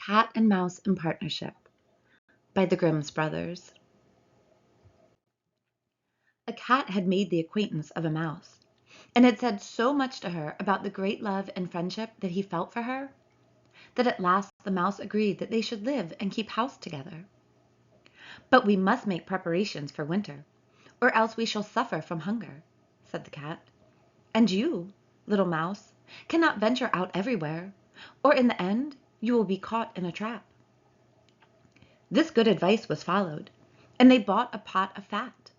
Cat and Mouse in Partnership by the Grimm's Brothers. A cat had made the acquaintance of a mouse, and had said so much to her about the great love and friendship that he felt for her, that at last the mouse agreed that they should live and keep house together. "But we must make preparations for winter, or else we shall suffer from hunger," said the cat. "And you, little mouse, cannot venture out everywhere, or in the end you will be caught in a trap." This good advice was followed, and they bought a pot of fat,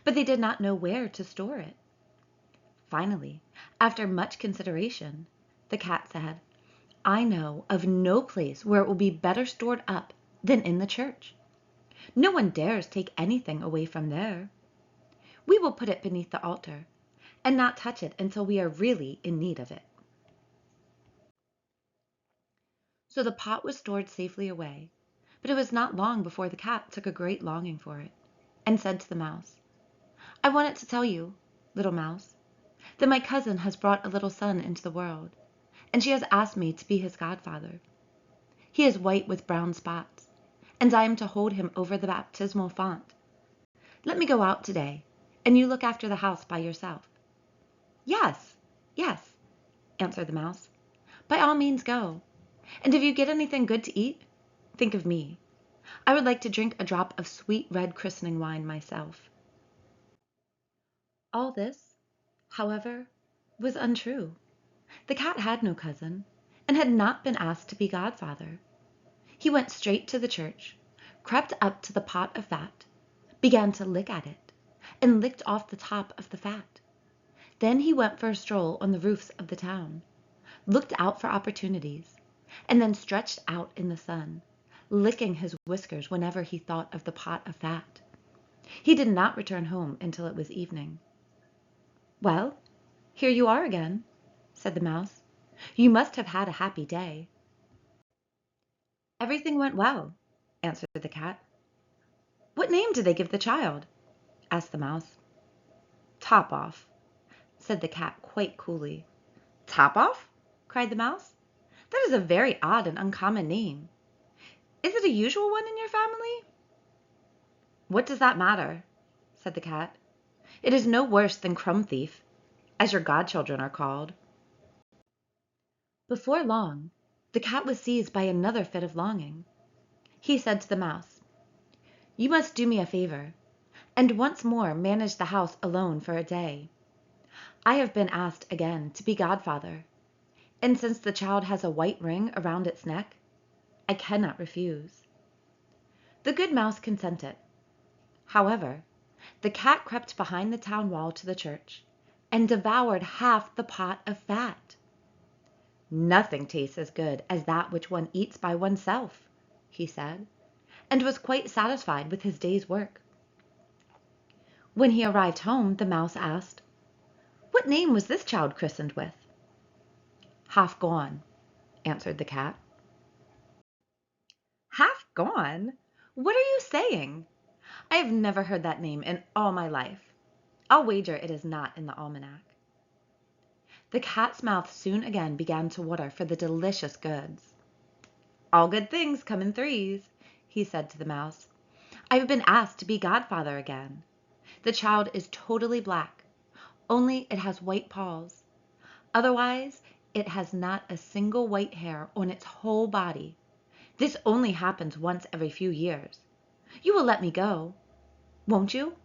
but they did not know where to store it. Finally, after much consideration, the cat said, "I know of no place where it will be better stored up than in the church. No one dares take anything away from there. We will put it beneath the altar, and not touch it until we are really in need of it." So the pot was stored safely away, but it was not long before the cat took a great longing for it, and said to the mouse, "I wanted to tell you, little mouse, that my cousin has brought a little son into the world, and she has asked me to be his godfather. He is white with brown spots, and I am to hold him over the baptismal font. Let me go out today, and you look after the house by yourself." "Yes, yes," answered the mouse, "by all means go, and if you get anything good to eat, think of me. I would like to drink a drop of sweet red christening wine myself." All this, however, was untrue. The cat had no cousin, and had not been asked to be godfather. He went straight to the church, crept up to the pot of fat, began to lick at it, and licked off the top of the fat. Then he went for a stroll on the roofs of the town, looked out for opportunities, and then stretched out in the sun, licking his whiskers whenever he thought of the pot of fat. He did not return home until it was evening. "Well, here you are again," said the mouse. "You must have had a happy day." "Everything went well," answered the cat. "What name did they give the child?" asked the mouse. "Top off," said the cat quite coolly. "Top off?" cried the mouse. "That is a very odd and uncommon name. Is it a usual one in your family?" "What does that matter?" said the cat. "It is no worse than Crumb Thief, as your godchildren are called." Before long, the cat was seized by another fit of longing. He said to the mouse, "You must do me a favor, and once more manage the house alone for a day. I have been asked again to be godfather, and since the child has a white ring around its neck, I cannot refuse." The good mouse consented. However, the cat crept behind the town wall to the church, and devoured half the pot of fat. "Nothing tastes as good as that which one eats by oneself," he said, and was quite satisfied with his day's work. When he arrived home, the mouse asked, "What name was this child christened with?" "Half gone," answered the cat. "Half gone? What are you saying? I have never heard that name in all my life. I'll wager it is not in the almanac." The cat's mouth soon again began to water for the delicious goods. "All good things come in threes," he said to the mouse. "I have been asked to be godfather again. The child is totally black, only it has white paws. Otherwise, it has not a single white hair on its whole body. This only happens once every few years. You will let me go, won't you?"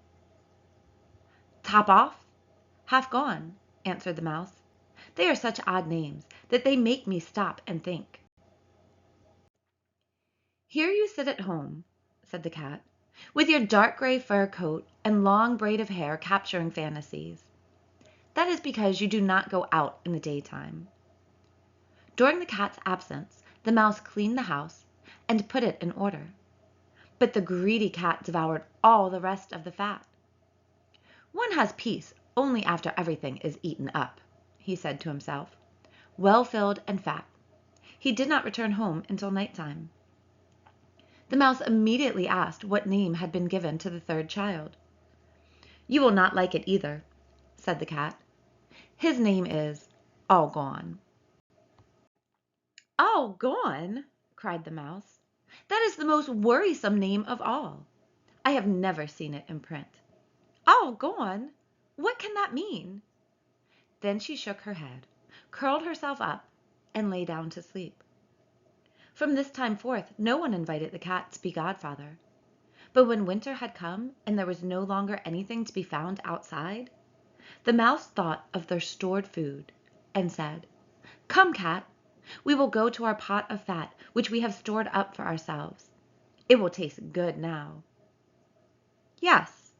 "Top off, half gone," answered the mouse. "They are such odd names that they make me stop and think." "Here you sit at home," said the cat, "with your dark gray fur coat and long braid of hair capturing fantasies. That is because you do not go out in the daytime." During the cat's absence, the mouse cleaned the house and put it in order, but the greedy cat devoured all the rest of the fat. "One has peace only after everything is eaten up," he said to himself, well filled and fat. He did not return home until nighttime. The mouse immediately asked what name had been given to the third child. "You will not like it either," said the cat. "His name is All Gone." "All gone!" cried the mouse. "That is the most worrisome name of all. I have never seen it in print. All gone? What can that mean?" Then she shook her head, curled herself up, and lay down to sleep. From this time forth no one invited the cat to be godfather. But when winter had come and there was no longer anything to be found outside, the mouse thought of their stored food, and said, "Come, cat, we will go to our pot of fat which we have stored up for ourselves. It will taste good now." "Yes,"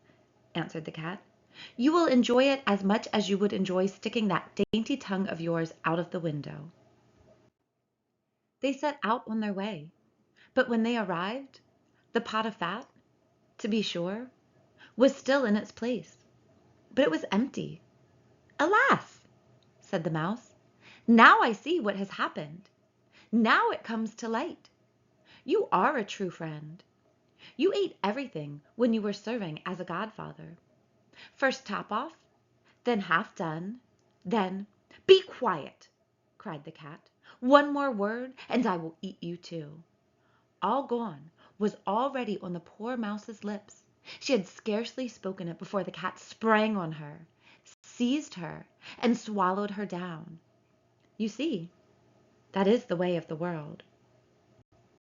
answered the cat, "you will enjoy it as much as you would enjoy sticking that dainty tongue of yours out of the window." They set out on their way, but when they arrived, the pot of fat, to be sure, was still in its place, but it was empty. "Alas!" said the mouse, "now I see what has happened. Now it comes to light. You are a true friend. You ate everything when you were serving as a godfather. First top off, then half done, then—" "Be quiet!" cried the cat. "One more word, and I will eat you too." All gone was already on the poor mouse's lips. She had scarcely spoken it before the cat sprang on her, seized her, and swallowed her down. You see, that is the way of the world.